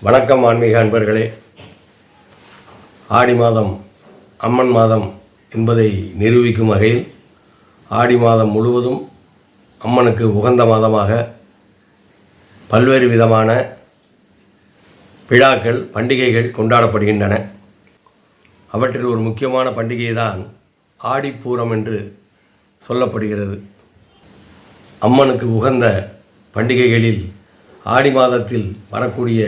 வணக்கம் ஆன்மீக அன்பர்களே. ஆடி மாதம் அம்மன் மாதம் என்பதை நிரூபிக்கும் வகையில் ஆடி மாதம் முழுவதும் அம்மனுக்கு உகந்த மாதமாக பல்வேறு விதமான விழாக்கள் பண்டிகைகள் கொண்டாடப்படுகின்றன. அவற்றில் ஒரு முக்கியமான பண்டிகை தான் ஆடிப்பூரம் என்று சொல்லப்படுகிறது. அம்மனுக்கு உகந்த பண்டிகைகளில் ஆடி மாதத்தில் வரக்கூடிய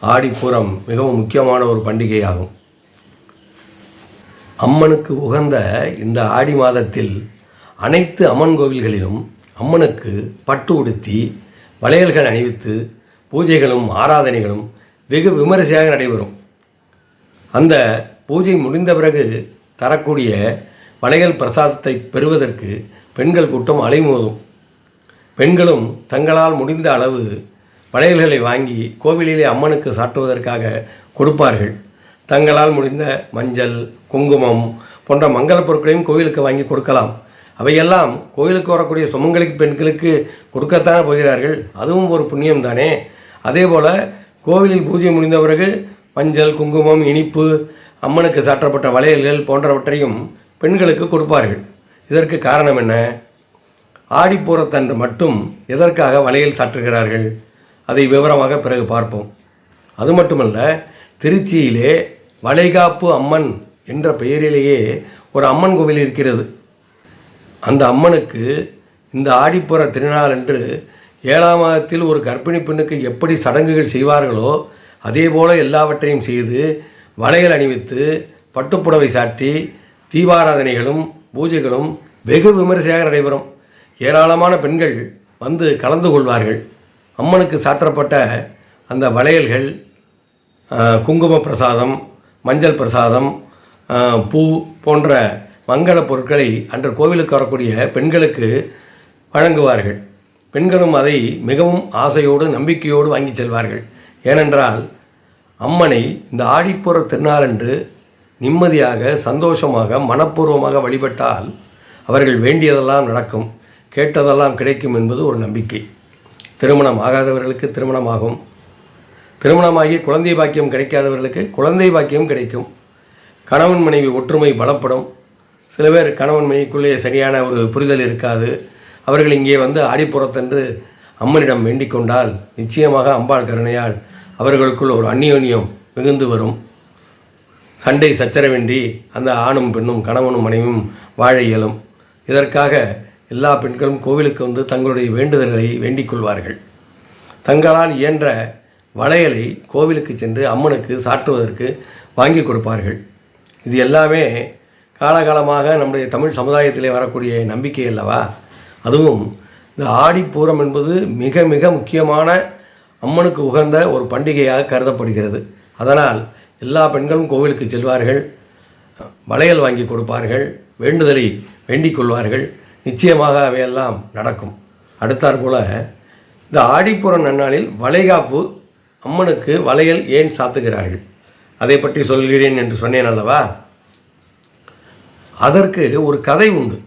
ஆடிப்பூரம் மிகவும் முக்கியமான ஒரு பண்டிகையாகும். அம்மனுக்கு உகந்த இந்த ஆடி மாதத்தில் அனைத்து அம்மன் கோவில்களிலும் அம்மனுக்கு பட்டு உடுத்தி வளையல்கள் அணிவித்து பூஜைகளும் ஆராதனைகளும் வெகு விமரிசையாக நடைபெறும். அந்த பூஜை முடிந்த பிறகு தரக்கூடிய வளையல் பிரசாதத்தை பெறுவதற்கு பெண்கள் கூட்டம் அலைமோதும். பெண்களும் தங்களால் முடிந்த அளவு வளையல்களை வாங்கி கோவிலிலே அம்மனுக்கு சாட்டுவதற்காக கொடுப்பார்கள். தங்களால் முடிந்த மஞ்சள், குங்குமம் போன்ற மங்கள பொருட்களையும் கோவிலுக்கு வாங்கி கொடுக்கலாம். அவையெல்லாம் கோவிலுக்கு வரக்கூடிய சுமங்கலிக்கு பெண்களுக்கு கொடுக்கத்தானே போகிறார்கள். அதுவும் ஒரு புண்ணியம் தானே. அதே போல் கோவிலில் பூஜை முடிந்த பிறகு மஞ்சள், குங்குமம், இனிப்பு, அம்மனுக்கு சாற்றப்பட்ட வளையல்கள் போன்றவற்றையும் பெண்களுக்கு கொடுப்பார்கள். இதற்கு காரணம் என்ன? ஆடிப்பூரத்தன்று மட்டும் எதற்காக வளையல் சாற்றுகிறார்கள்? அதை விவரமாக பிறகு பார்ப்போம். அது மட்டுமல்ல, திருச்சியிலே வளைகாப்பு அம்மன் என்ற பெயரிலேயே ஒரு அம்மன் கோவில் இருக்கிறது. அந்த அம்மனுக்கு இந்த ஆடிப்பூர திருநாள் என்று 7ஆம் மாதத்தில் ஒரு கர்ப்பிணி பெண்ணுக்கு எப்படி சடங்குகள் செய்வார்களோ அதே போல எல்லாவற்றையும் செய்து வளையல் அணிவித்து பட்டுப்புடவை சாட்டி தீபாராதனைகளும் பூஜைகளும் வெகு விமரிசையாக நடைபெறும். ஏராளமான பெண்கள் வந்து கலந்து கொள்வார்கள். அம்மனுக்கு சாற்றப்பட்ட அந்த வளையல்கள், குங்கும பிரசாதம், மஞ்சள் பிரசாதம், பூ போன்ற மங்கள பொருட்களை அன்று கோவிலுக்கு வரக்கூடிய பெண்களுக்கு வழங்குவார்கள். பெண்களும் அதை மிகவும் ஆசையோடு நம்பிக்கையோடு வாங்கி செல்வார்கள். ஏனென்றால் அம்மனை இந்த ஆடிப்பூர திருநாளன்று நிம்மதியாக சந்தோஷமாக மனப்பூர்வமாக வழிபட்டால் அவர்கள் வேண்டியதெல்லாம் நடக்கும், கேட்டதெல்லாம் கிடைக்கும் என்பது ஒரு நம்பிக்கை. திருமணம் ஆகாதவர்களுக்கு திருமணமாகும், திருமணமாகி குழந்தை பாக்கியம் கிடைக்காதவர்களுக்கு குழந்தை பாக்கியம் கிடைக்கும். கணவன் மனைவி ஒற்றுமை பலப்படும். சில பேர் கணவன் மனைவிக்குள்ளே சரியான ஒரு புரிதல் இருக்காது. அவர்கள் இங்கே வந்து ஆடிப்புறத்தன்று அம்மனிடம் வேண்டிக் கொண்டால் நிச்சயமாக அம்பாள் கருணையால் அவர்களுக்குள் ஒரு அந்யோன்யம் மிகுந்து வரும். சண்டை சச்சரவின்றி அந்த ஆணும் பெண்ணும் கணவனும் மனைவியும் வாழ இயலும். இதற்காக எல்லா பெண்களும் கோவிலுக்கு வந்து தங்களுடைய வேண்டுதல்களை வேண்டிக் கொள்வார்கள். தங்களால் இயன்ற வளையலை கோவிலுக்கு சென்று அம்மனுக்கு சாற்றுவதற்கு வாங்கி கொடுப்பார்கள். இது எல்லாமே காலகாலமாக நம்முடைய தமிழ் சமுதாயத்திலே வரக்கூடிய நம்பிக்கை அல்லவா? அதுவும் இந்த ஆடிப்பூரம் என்பது மிக மிக முக்கியமான அம்மனுக்கு உகந்த ஒரு பண்டிகையாக கருதப்படுகிறது. அதனால் எல்லா பெண்களும் கோவிலுக்கு செல்வார்கள், வளையல் வாங்கி கொடுப்பார்கள், வேண்டுதலை வேண்டிக் கொள்வார்கள். நிச்சயமாக அவையெல்லாம் நடக்கும். அடுத்தாற்போல் இந்த ஆடிப்பூர நன்னாளில் வளைகாப்பு அம்மனுக்கு வளையல் ஏன் சாத்துகிறார்கள் அதை பற்றி சொல்கிறேன் என்று சொன்னேன் அல்லவா? அதற்கு ஒரு கதை உண்டு.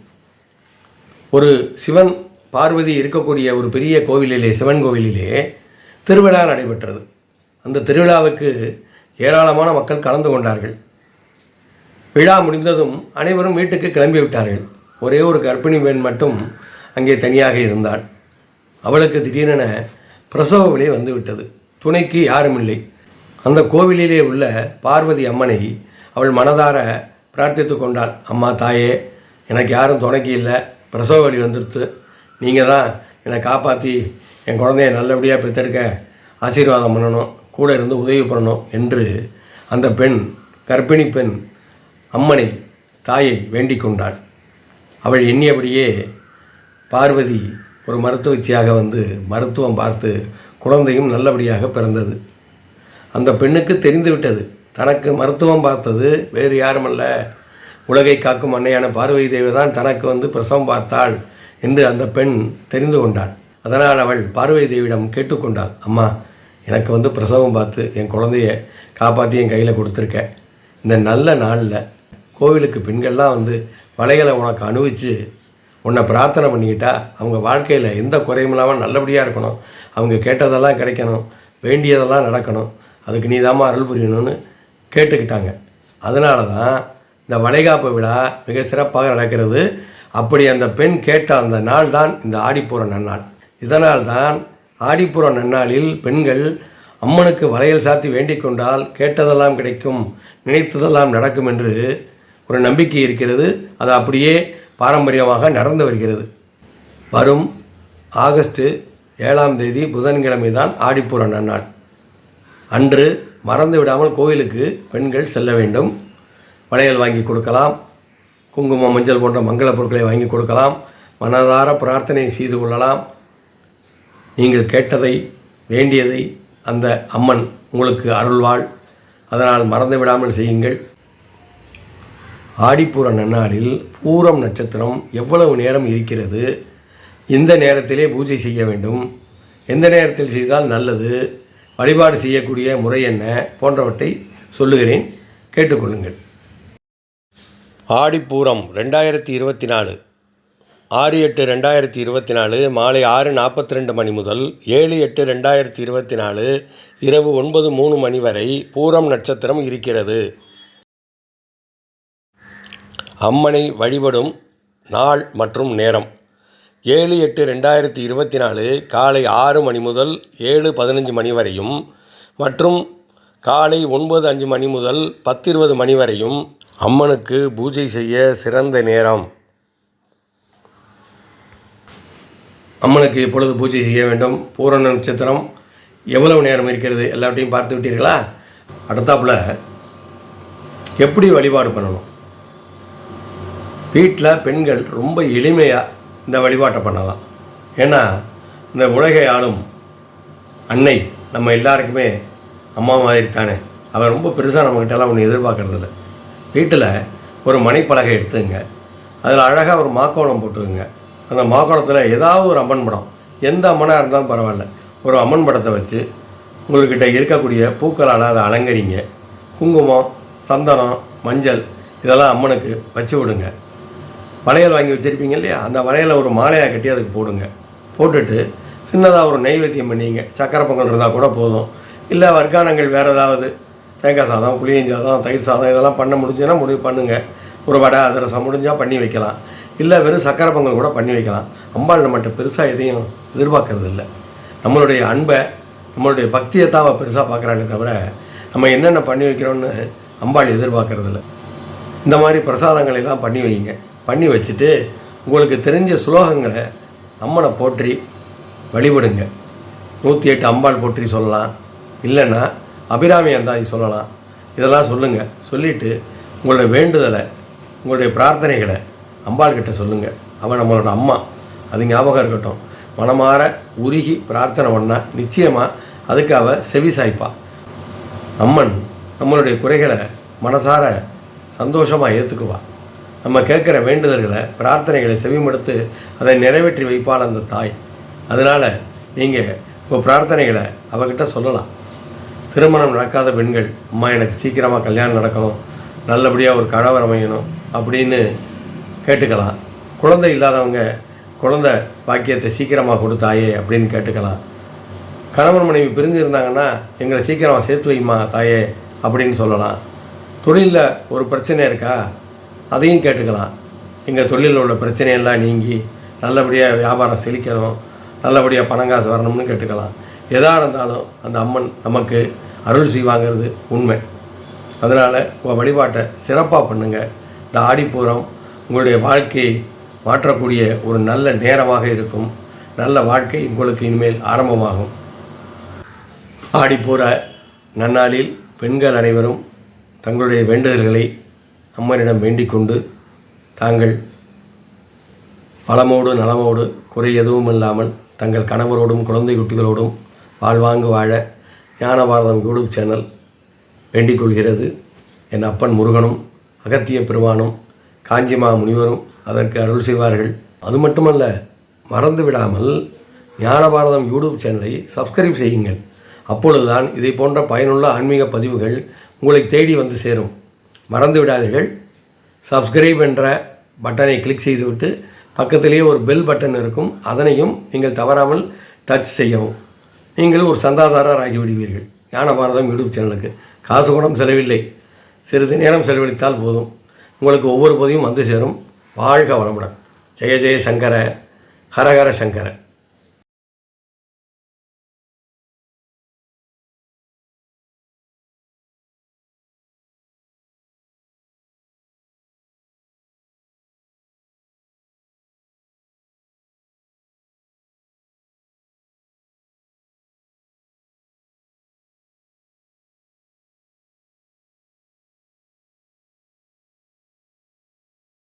ஒரு சிவன் பார்வதி இருக்கக்கூடிய ஒரு பெரிய கோவிலிலே, சிவன் கோவிலிலே திருவிழா நடைபெற்றது. அந்த திருவிழாவுக்கு ஏராளமான மக்கள் கலந்து கொண்டார்கள். விழா முடிந்ததும் அனைவரும் வீட்டுக்கு கிளம்பி விட்டார்கள். ஒரே ஒரு கர்ப்பிணி பெண் மட்டும் அங்கே தனியாக இருந்தாள். அவளுக்கு திடீரென பிரசவ வலி வந்துவிட்டது. துணைக்கு யாரும் இல்லை. அந்த கோவிலிலே உள்ள பார்வதி அம்மனை அவள் மனதார பிரார்த்தித்து கொண்டாள். அம்மா தாயே, எனக்கு யாரும் துணைக்கு இல்லை, பிரசவ வலி வந்துடுத்து, நீங்கள் தான் என்னை காப்பாற்றி என் குழந்தைய நல்லபடியாக பெற்றெடுக்க ஆசீர்வாதம் பண்ணணும், கூட இருந்து உதவி பண்ணணும் என்று அந்த பெண், கர்ப்பிணி பெண் அம்மனை, தாயை வேண்டிக் கொண்டாள். அவள் எண்ணியபடியே பார்வதி ஒரு மருத்துவச்சியாக வந்து மருத்துவம் பார்த்து குழந்தையும் நல்லபடியாக பிறந்தது. அந்த பெண்ணுக்கு தெரிந்துவிட்டது, தனக்கு மருத்துவம் பார்த்தது வேறு யாருமல்ல, உலகை காக்கும் அன்னையான பார்வதி தேவி தான் தனக்கு வந்து பிரசவம் பார்த்தாள் என்று அந்த பெண் தெரிந்து கொண்டாள். அதனால் அவள் பார்வதி தேவியிடம் கேட்டுக்கொண்டாள், அம்மா, எனக்கு வந்து பிரசவம் பார்த்து என் குழந்தைய காப்பாற்றி என் கையில் கொடுத்துருக்க. இந்த நல்ல நாளில் கோவிலுக்கு பெண்கள்லாம் வந்து வளையலை உனக்கு அனுபவித்து உன்னை பிரார்த்தனை பண்ணிக்கிட்டா அவங்க வாழ்க்கையில் எந்த குறையும் இல்லாமல் நல்லபடியாக இருக்கணும், அவங்க கேட்டதெல்லாம் கிடைக்கணும், வேண்டியதெல்லாம் நடக்கணும். அதுக்கு நீதாம்மா அருள் புரியணும்னு கேட்டுக்கிட்டாங்க. அதனால தான் இந்த வளைகாப்பு விழா மிக சிறப்பாக நடக்கிறது. அப்படி அந்த பெண் கேட்ட அந்த நாள் தான் இந்த ஆடிப்பூர நன்னாள். இதனால் தான் ஆடிப்பூர நன்னாளில் பெண்கள் அம்மனுக்கு வளையல் சாத்தி வேண்டிக் கொண்டால் கேட்டதெல்லாம் கிடைக்கும், நினைத்ததெல்லாம் நடக்கும் என்று ஒரு நம்பிக்கை இருக்கிறது. அது அப்படியே பாரம்பரியமாக நடந்து வருகிறது. வரும் ஆகஸ்ட் 7ஆம் தேதி புதன்கிழமை தான் ஆடிப்பூர நன்னாள். அன்று மறந்து விடாமல் கோயிலுக்கு பெண்கள் செல்ல வேண்டும். வளையல் வாங்கி கொடுக்கலாம், குங்குமம் மஞ்சள் போன்ற மங்கள பொருட்களை வாங்கி கொடுக்கலாம், மனதார பிரார்த்தனை செய்து கொள்ளலாம். நீங்கள் கேட்டதை வேண்டியதை அந்த அம்மன் உங்களுக்கு அருள்வாள். அதனால் மறந்து விடாமல் செய்யுங்கள். ஆடிப்பூர நன்னாளில் பூரம் நட்சத்திரம் எவ்வளவு நேரம் இருக்கிறது, இந்த நேரத்திலே பூஜை செய்ய வேண்டும், எந்த நேரத்தில் செய்தால் நல்லது, வழிபாடு செய்யக்கூடிய முறை என்ன போன்றவற்றை சொல்லுகிறேன், கேட்டுக்கொள்ளுங்கள். ஆடிப்பூரம் 2024 6/8/2024 மாலை 6:42 மணி முதல் 7/8/2024 இரவு 9:03 மணி வரை பூரம் நட்சத்திரம் இருக்கிறது. அம்மனை வழிபடும் நாள் மற்றும் நேரம் 7/8/2024 காலை 6 மணி முதல் 7:15 மணி வரையும் மற்றும் காலை 9:05 மணி முதல் 10:20 மணி வரையும் அம்மனுக்கு பூஜை செய்ய சிறந்த நேரம். அம்மனுக்கு எப்பொழுது பூஜை செய்ய வேண்டும், பூர நட்சத்திரம் எவ்வளவு நேரம் இருக்கிறது, எல்லாத்தையும் பார்த்து விட்டீர்களா? அடுத்தாப்புல எப்படி வழிபாடு பண்ணணும். வீட்டில் பெண்கள் ரொம்ப எளிமையாக இந்த வழிபாட்டை பண்ணலாம். ஏன்னா இந்த உலகை ஆளும் அன்னை நம்ம எல்லாருக்குமே அம்மா மாதிரி தானே. அவன் ரொம்ப பெருசாக நம்மக்கிட்டலாம் ஒன்று எதிர்பார்க்கறதில்ல. வீட்டில் ஒரு மணிப்பலகை எடுத்துங்க, அதில் அழகாக ஒரு மாக்கோணம் போட்டுக்குங்க. அந்த மாக்கோணத்தில் ஏதாவது ஒரு அம்மன் படம், எந்த அம்மனாக இருந்தாலும் பரவாயில்ல, ஒரு அம்மன் படத்தை வச்சு உங்கள்கிட்ட இருக்கக்கூடிய பூக்களால் அதை அலங்கரிங்க. குங்குமம், சந்தனம், மஞ்சள் இதெல்லாம் அம்மனுக்கு வச்சு விடுங்க. வளையல் வாங்கி வச்சுருப்பீங்க இல்லையா, அந்த வளையலை ஒரு மாலையாக கட்டி அதுக்கு போடுங்க. போட்டுட்டு சின்னதாக ஒரு நெய்வேத்தியம் பண்ணிங்க. சக்கரை பொங்கல் இருந்தால் கூட போதும். இல்லை வர்க்கானங்கள் வேறு ஏதாவது தேங்காய் சாதம், புளியஞ்சாதம், தயிர் சாதம் இதெல்லாம் பண்ண முடிஞ்சுன்னா முடிவு பண்ணுங்கள். ஒரு வடை அதிரசம் முடிஞ்சால் பண்ணி வைக்கலாம். இல்லை வெறும் சக்கரை பொங்கல் கூட பண்ணி வைக்கலாம். அம்பாள் நம்மகிட்ட பெருசாக எதையும் எதிர்பார்க்கறது இல்லை. நம்மளுடைய அன்பை, நம்மளுடைய பக்தியை தான் அவள் பெருசாக பார்க்குறாங்க தவிர நம்ம என்னென்ன பண்ணி வைக்கிறோன்னு அம்பாள் எதிர்பார்க்கறதில்ல. இந்த மாதிரி பிரசாதங்களெல்லாம் பண்ணி வைங்க. பண்ணி வச்சுட்டு உங்களுக்கு தெரிஞ்ச சுலோகங்களை அம்மனை போற்றி வழிபடுங்க. 108 அம்பாள் போற்றி சொல்லலாம், இல்லைன்னா அபிராமி அந்தாதி சொல்லலாம். இதெல்லாம் சொல்லுங்கள். சொல்லிவிட்டு உங்களுடைய வேண்டுதலை, உங்களுடைய பிரார்த்தனைகளை அம்பாள்கிட்ட சொல்லுங்கள். அவன் நம்மளோட அம்மா, அது ஞாபகம் இருக்கட்டும். மனமாற உருகி பிரார்த்தனை பண்ணால் நிச்சயமாக அதுக்கு அவள் செவி சாய்ப்பாள். அம்மன் நம்மளுடைய குறைகளை மனசார சந்தோஷமாக ஏற்றுக்குவாள். நம்ம கேட்குற வேண்டுதல்களை, பிரார்த்தனைகளை செவிமடுத்து அதை நிறைவேற்றி வைப்பாள் அந்த தாய். அதனால் நீங்கள் உங்கள் பிரார்த்தனைகளை அவகிட்ட சொல்லலாம். திருமணம் நடக்காத பெண்கள், அம்மா எனக்கு சீக்கிரமாக கல்யாணம் நடக்கணும், நல்லபடியாக ஒரு கணவர் அமையணும் அப்படின்னு கேட்டுக்கலாம். குழந்தை இல்லாதவங்க குழந்தை பாக்கியத்தை சீக்கிரமாக கொடுத்தாயே அப்படின்னு கேட்டுக்கலாம். கணவன் மனைவி பிரிஞ்சு இருந்தாங்கன்னா எங்களை சீக்கிரமாக சேர்த்து வைமா தாயே அப்படின்னு சொல்லலாம். தொழிலில் ஒரு பிரச்சனை இருக்கா, அதையும் கேட்டுக்கலாம். எங்கள் தொழிலில் உள்ள பிரச்சனையெல்லாம் நீங்கி நல்லபடியாக வியாபாரம் செழிக்கணும், நல்லபடியாக பணங்காசு வரணும்னு கேட்டுக்கலாம். எதாக இருந்தாலும் அந்த அம்மன் நமக்கு அருள் செய்வாங்கிறது உண்மை. அதனால் உங்கள் வழிபாட்டை சிறப்பாக பண்ணுங்கள். இந்த ஆடிப்பூரம் உங்களுடைய வாழ்க்கையை மாற்றக்கூடிய ஒரு நல்ல நேரமாக இருக்கும். நல்ல வாழ்க்கை உங்களுக்கு இனிமேல் ஆரம்பமாகும். ஆடிப்பூர நன்னாளில் பெண்கள் அனைவரும் தங்களுடைய வேண்டுதல்களை அம்மனிடம் வேண்டிக் கொண்டு தாங்கள் வளமோடு நலமோடு குறை எதுவும் இல்லாமல் தங்கள் கணவரோடும் குழந்தை குட்டிகளோடும் வாழ்வாங்கு வாழ ஞானபாரதம் யூடியூப் சேனல் வேண்டிக் கொள்கிறது. என் அப்பன் முருகனும் அகத்திய பெருமானும் காஞ்சிமா முனிவரும் அதற்கு அருள் செய்வார்கள். அது மட்டுமல்ல, மறந்து விடாமல் ஞானபாரதம் யூடியூப் சேனலை சப்ஸ்கிரைப் செய்யுங்கள். அப்பொழுதுதான் இதை போன்ற பயனுள்ள ஆன்மீக பதிவுகள் உங்களை தேடி வந்து சேரும். மறந்து விடாதீர்கள். சப்ஸ்கிரைப் என்ற பட்டனை கிளிக் செய்துவிட்டு பக்கத்திலேயே ஒரு பெல் பட்டன் இருக்கும், அதனையும் நீங்கள் தவறாமல் டச் செய்யவும். நீங்கள் ஒரு சந்தாதாரர் ஆகிவிடுவீர்கள். ஞான பாரதம் யூடியூப் சேனலுக்கு. காசு பணம் செலவில்லை, சிறிது நேரம் செலவழித்தால் போதும். உங்களுக்கு ஒவ்வொரு பதிவும் வந்து சேரும். வாழ்க வளமுடன். ஜெய ஜெய சங்கர, ஹரஹர சங்கர.